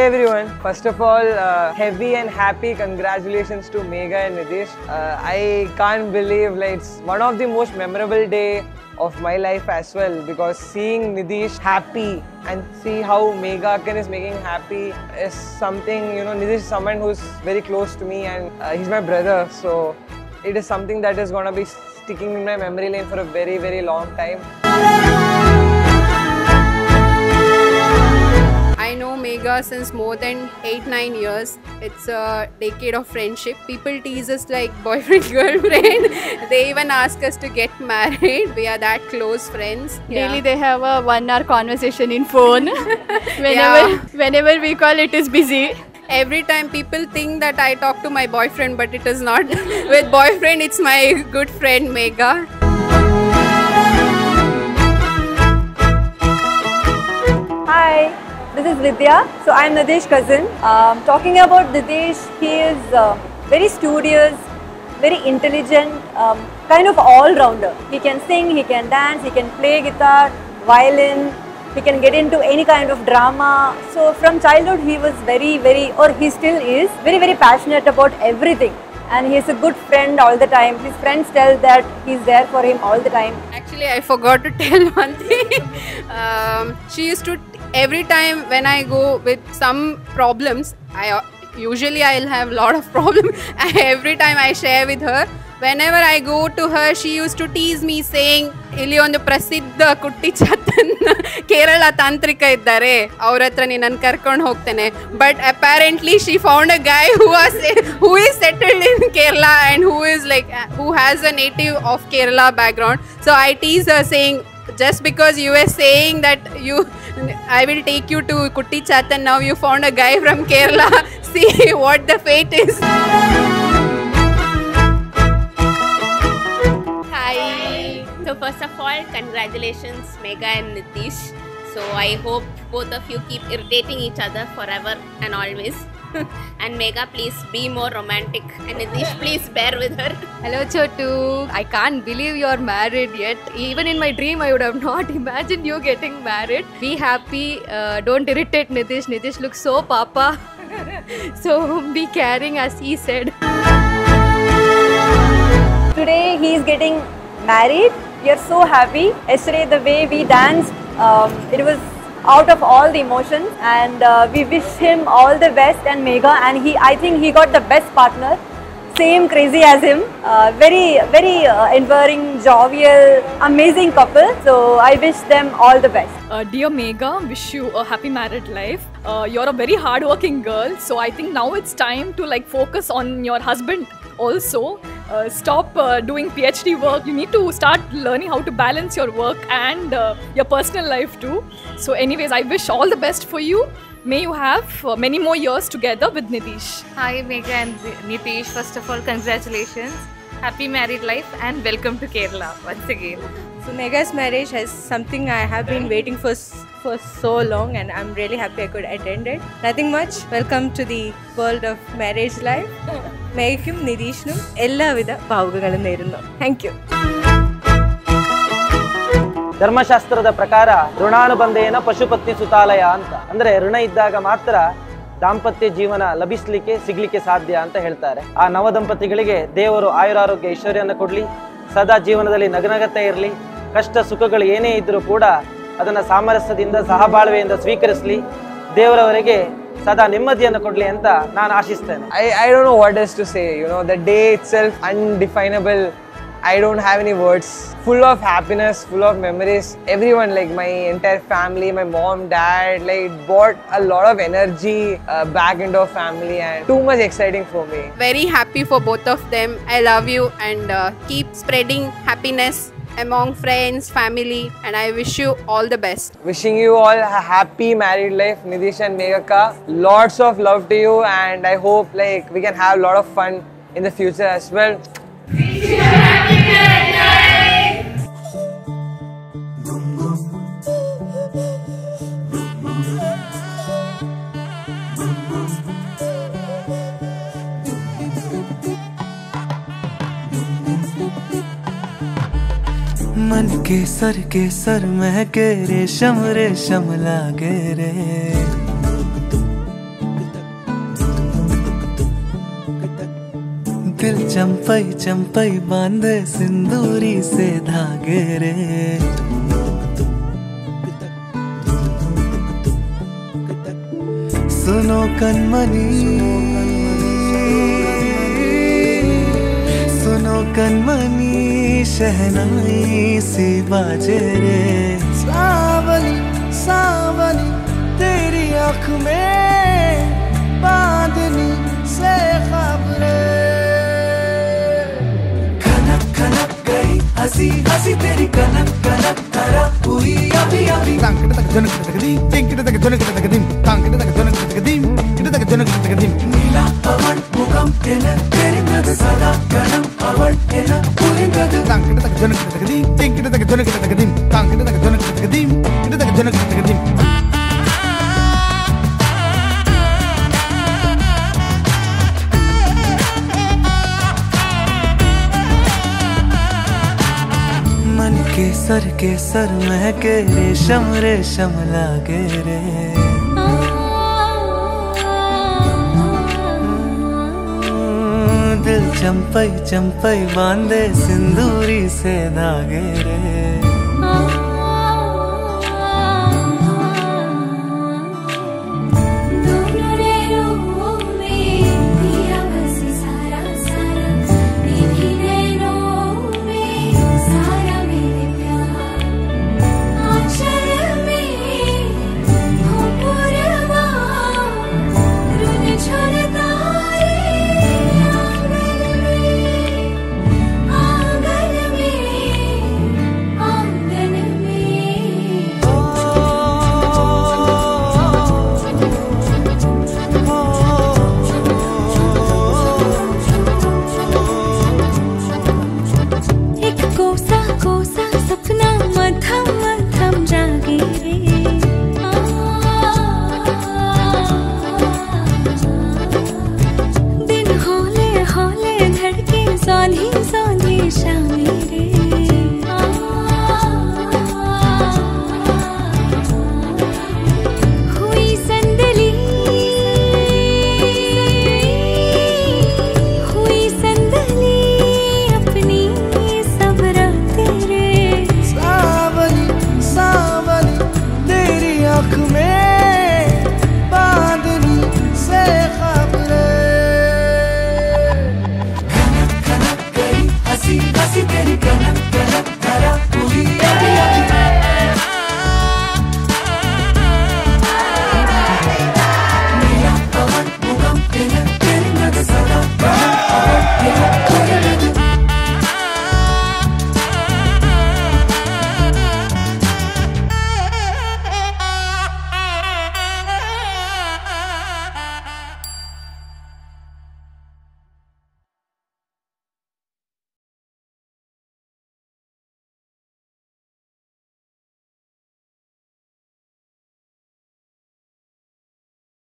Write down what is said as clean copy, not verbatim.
Hey everyone, first of all, heavy and happy congratulations to Megha and Nitish. I can't believe it's one of the most memorable day of my life as well, because seeing Nitish happy and see how Megha is making happy is something, Nitish is someone who's very close to me and he's my brother, so it is something that is going to be sticking in my memory lane for a very, very long time. I know Megha since more than 8-9 years. It's a decade of friendship. People tease us like boyfriend, girlfriend. They even ask us to get married. We are that close friends. Daily they have a 1-hour conversation in phone. Whenever we call, it is busy. Every time people think that I talk to my boyfriend, but it is not. With boyfriend, it's my good friend Megha. Hi. This is Vidya. So I am Nitish's cousin. Talking about Nitish, he is very studious, very intelligent, kind of all-rounder. He can sing, he can dance, he can play guitar, violin, he can get into any kind of drama. So from childhood he was he still is, very passionate about everything. And he is a good friend all the time. His friends tell that he's there for him all the time. Actually, I forgot to tell one thing. She used to, every time when I go with some problems, I'll have a lot of problems. Every time I share with her, whenever I go to her, she used to tease me saying, ಇಲ್ಲಿ ಒಂದು ಪ್ರಸಿದ್ಧ ಕುಟ್ಟಿ ಚತನ್ ಕೇರಳ ತಾಂತ್ರಿಕ ಇದ್ದಾರೆ, ಅವ್ರ ಹತ್ರ ನಾನು ಕರ್ಕೊಂಡು ಹೋಗ್ತೇನೆ. But apparently she found a guy who is settled in Kerala and who has a native of Kerala background. So I tease her saying, just because you were saying that I will take you to Kutti Chatan, now you found a guy from Kerala. See what the fate is. Hi. So first of all, congratulations Megha and Nitish. So I hope both of you keep irritating each other forever and always. And Megha, please be more romantic, and Nitish, please bear with her. Hello Chotu. I can't believe you're married yet. Even in my dream I would have not imagined you getting married. Be happy. Don't irritate Nitish. Nitish looks so papa. So be caring, as he said. Today he is getting married. We are so happy. Yesterday the way we danced, it was out of all the emotions, and we wish him all the best and Megha, and I think he got the best partner. Same crazy as him. Very enduring, jovial, amazing couple. So I wish them all the best. Dear Megha, wish you a happy married life. You're a very hardworking girl, so I think now it's time to focus on your husband also. Stop doing PhD work. You need to start learning how to balance your work and your personal life too. So anyways, I wish all the best for you. May you have many more years together with Nitish. Hi Megha and Nitish, first of all congratulations, happy married life and welcome to Kerala once again. So Megha's marriage is something I have been waiting for so long, and I'm really happy I could attend it. Nothing much. Welcome to the world of marriage life. Meghakum Nitishനും എല്ലാവിധ ഭാവുകങ്ങളും നേരുന്നു. Thank you. ಧರ್ಮಶಾಸ್ತ್ರದ ಪ್ರಕಾರ ಋಣಾನುಬಂಧೇನ ಪಶುಪತ್ನಿ ಸುತಾಲಯ ಅಂತ, ಅಂದ್ರೆ ಋಣ ಇದ್ದಾಗ ಮಾತ್ರ ದಾಂಪತ್ಯ ಜೀವನ ಸಿಗ್ಲಿಕ್ಕೆ ಸಾಧ್ಯ ಅಂತ ಹೇಳ್ತಾರೆ. ಆ ನವ ದಂಪತಿಗಳಿಗೆ ದೇವರು ಆಯುರಾರೋಗ್ಯ ಐಶ್ವರ್ಯನ ಕೊಡ್ಲಿ, ಸದಾ ಜೀವನದಲ್ಲಿ ನಗನಗತಾ ಇರಲಿ, ಕಷ್ಟ ಸುಖಗಳು ಏನೇ ಇದ್ರೂ ಕೂಡ ಅದನ್ನ ಸಾಮರಸ್ಯದಿಂದ ಸಹಬಾಳ್ವೆಯಿಂದ ಸ್ವೀಕರಿಸಲಿ, ದೇವರವರಿಗೆ ಸದಾ ನೆಮ್ಮದಿಯನ್ನು ಕೊಡ್ಲಿ ಅಂತ ನಾನು ಆಶಿಸ್ತೇನೆ. I don't know what else to say, the day itself undefinable. I don't have any words. Full of happiness, full of memories. Everyone, my entire family, my mom, dad, brought a lot of energy back into our family, and too much exciting for me. Very happy for both of them. I love you, and keep spreading happiness among friends, family, and I wish you all the best. Wishing you all a happy married life, Nitish and Megha. Lots of love to you, and I hope we can have a lot of fun in the future as well. Wish you a happy married life. मन के sir महके रेशम रेशम लागे रे, चंपई चंपई बांधे सिंदूरी से धागे रे। सुनो कनमनी, सुनो कनमनी शहनाई सी बाजे रे। सावनी सावनी तेरी आँख में बांधनी से ख्वाब रे। खनक खनक गई हंसी हंसी तेरी कनक कनक तरह हुई अभी अभी। नीला पवन मुखम तेरे मृद सदा गणम अवल तेरा पुरिंगद। मन के सर महके रेशम रेशम लागे रे। दिल चंपई चंपई बांधे सिंदूरी से धागे रे।